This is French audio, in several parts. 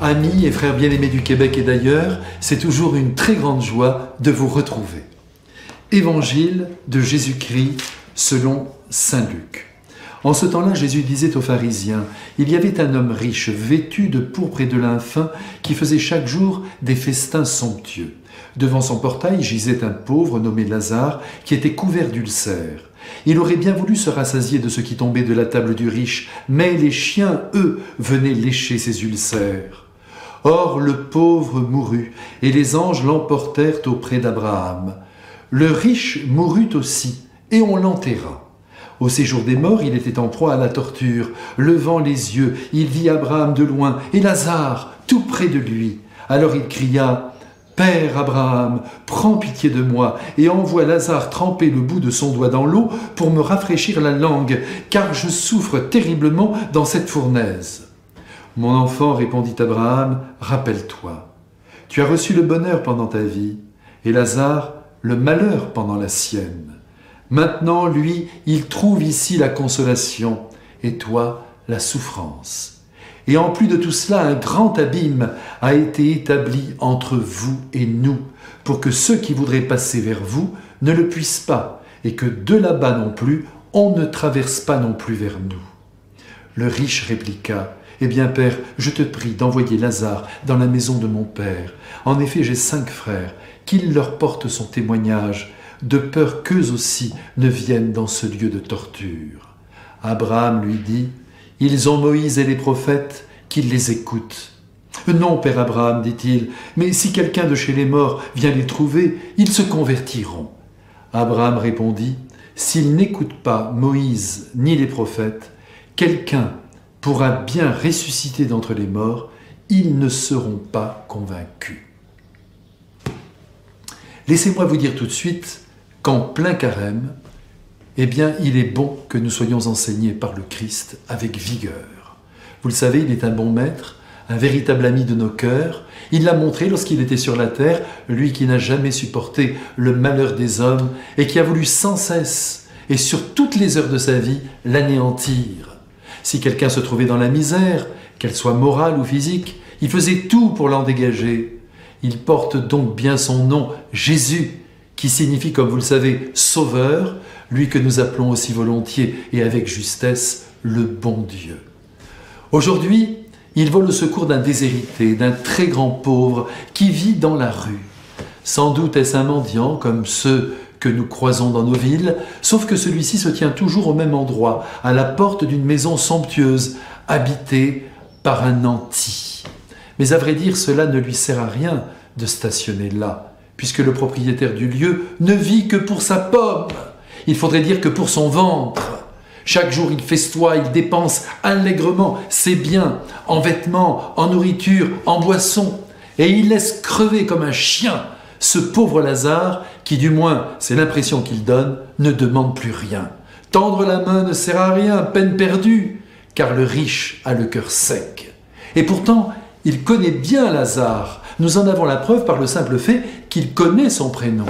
Amis et frères bien-aimés du Québec et d'ailleurs, c'est toujours une très grande joie de vous retrouver. Évangile de Jésus-Christ selon saint Luc. En ce temps-là, Jésus disait aux pharisiens, « Il y avait un homme riche, vêtu de pourpre et de lin fin, qui faisait chaque jour des festins somptueux. Devant son portail gisait un pauvre nommé Lazare, qui était couvert d'ulcères. Il aurait bien voulu se rassasier de ce qui tombait de la table du riche, mais les chiens, eux, venaient lécher ses ulcères. Or le pauvre mourut, et les anges l'emportèrent auprès d'Abraham. Le riche mourut aussi, et on l'enterra. Au séjour des morts, il était en proie à la torture. Levant les yeux, il vit Abraham de loin, et Lazare tout près de lui. Alors il cria, « Père Abraham, prends pitié de moi, et envoie Lazare tremper le bout de son doigt dans l'eau pour me rafraîchir la langue, car je souffre terriblement dans cette fournaise. » « Mon enfant, répondit Abraham, rappelle-toi, tu as reçu le bonheur pendant ta vie, et Lazare le malheur pendant la sienne. Maintenant, lui, il trouve ici la consolation, et toi, la souffrance. Et en plus de tout cela, un grand abîme a été établi entre vous et nous, pour que ceux qui voudraient passer vers vous ne le puissent pas, et que de là-bas non plus, on ne traverse pas non plus vers nous. » Le riche répliqua, « Eh bien, Père, je te prie d'envoyer Lazare dans la maison de mon Père. En effet, j'ai 5 frères, qu'il leur porte son témoignage, de peur qu'eux aussi ne viennent dans ce lieu de torture. » Abraham lui dit, « Ils ont Moïse et les prophètes, qu'ils les écoutent. »« Non, Père Abraham, dit-il, mais si quelqu'un de chez les morts vient les trouver, ils se convertiront. » Abraham répondit, « S'ils n'écoutent pas Moïse ni les prophètes, quelqu'un pourra bien ressusciter d'entre les morts, ils ne seront pas convaincus. » Laissez-moi vous dire tout de suite qu'en plein carême, eh bien, il est bon que nous soyons enseignés par le Christ avec vigueur. Vous le savez, il est un bon maître, un véritable ami de nos cœurs. Il l'a montré lorsqu'il était sur la terre, lui qui n'a jamais supporté le malheur des hommes et qui a voulu sans cesse et sur toutes les heures de sa vie l'anéantir. Si quelqu'un se trouvait dans la misère, qu'elle soit morale ou physique, il faisait tout pour l'en dégager. Il porte donc bien son nom, Jésus, qui signifie, comme vous le savez, Sauveur, lui que nous appelons aussi volontiers et avec justesse, le bon Dieu. Aujourd'hui, il vole au secours d'un déshérité, d'un très grand pauvre qui vit dans la rue. Sans doute est-ce un mendiant comme ceux que nous croisons dans nos villes, sauf que celui-ci se tient toujours au même endroit, à la porte d'une maison somptueuse, habitée par un nanti. Mais à vrai dire, cela ne lui sert à rien de stationner là, puisque le propriétaire du lieu ne vit que pour sa pomme. Il faudrait dire que pour son ventre. Chaque jour, il festoie, il dépense allègrement ses biens, en vêtements, en nourriture, en boissons, et il laisse crever comme un chien ce pauvre Lazare qui, du moins, c'est l'impression qu'il donne, ne demande plus rien. Tendre la main ne sert à rien, peine perdue, car le riche a le cœur sec. Et pourtant, il connaît bien Lazare. Nous en avons la preuve par le simple fait qu'il connaît son prénom.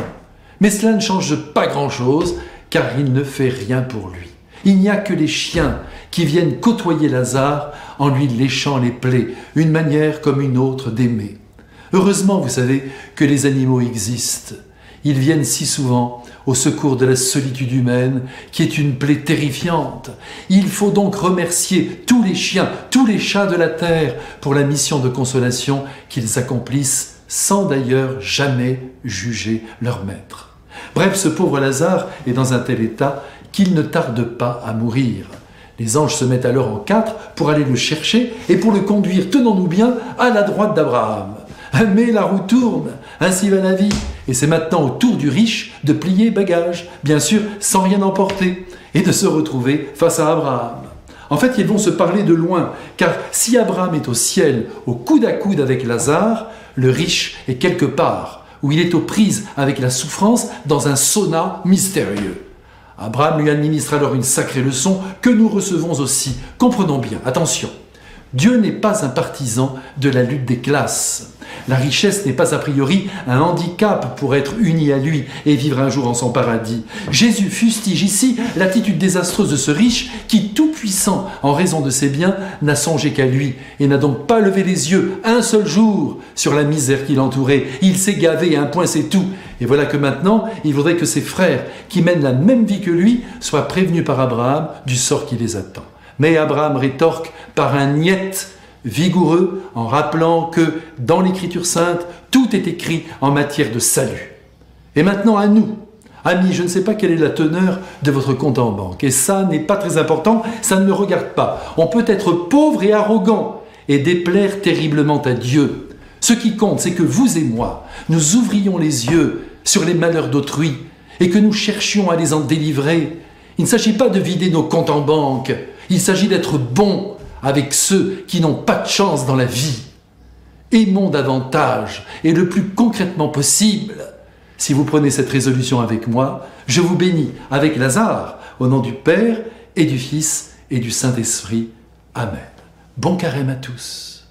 Mais cela ne change pas grand-chose, car il ne fait rien pour lui. Il n'y a que les chiens qui viennent côtoyer Lazare en lui léchant les plaies, une manière comme une autre d'aimer. Heureusement, vous savez, que les animaux existent. Ils viennent si souvent au secours de la solitude humaine, qui est une plaie terrifiante. Il faut donc remercier tous les chiens, tous les chats de la terre pour la mission de consolation qu'ils accomplissent sans d'ailleurs jamais juger leur maître. Bref, ce pauvre Lazare est dans un tel état qu'il ne tarde pas à mourir. Les anges se mettent alors en 4 pour aller le chercher et pour le conduire, tenons-nous bien, à la droite d'Abraham. Mais la roue tourne, ainsi va la vie, et c'est maintenant au tour du riche de plier bagages, bien sûr sans rien emporter, et de se retrouver face à Abraham. En fait, ils vont se parler de loin, car si Abraham est au ciel, au coude à coude avec Lazare, le riche est quelque part, où il est aux prises avec la souffrance dans un sauna mystérieux. Abraham lui administre alors une sacrée leçon que nous recevons aussi. Comprenons bien, attention. Dieu n'est pas un partisan de la lutte des classes. La richesse n'est pas a priori un handicap pour être uni à lui et vivre un jour en son paradis. Jésus fustige ici l'attitude désastreuse de ce riche qui, tout puissant en raison de ses biens, n'a songé qu'à lui et n'a donc pas levé les yeux un seul jour sur la misère qui l'entourait. Il s'est gavé, un point c'est tout. Et voilà que maintenant, il voudrait que ses frères, qui mènent la même vie que lui, soient prévenus par Abraham du sort qui les attend. Mais Abraham rétorque par un niet vigoureux en rappelant que dans l'Écriture sainte, tout est écrit en matière de salut. Et maintenant à nous, amis, je ne sais pas quelle est la teneur de votre compte en banque, et ça n'est pas très important, ça ne me regarde pas. On peut être pauvre et arrogant et déplaire terriblement à Dieu. Ce qui compte, c'est que vous et moi, nous ouvrions les yeux sur les malheurs d'autrui et que nous cherchions à les en délivrer. Il ne s'agit pas de vider nos comptes en banque, il s'agit d'être bons avec ceux qui n'ont pas de chance dans la vie. Aimons davantage et le plus concrètement possible. Si vous prenez cette résolution avec moi, je vous bénis avec Lazare, au nom du Père et du Fils et du Saint-Esprit. Amen. Bon carême à tous.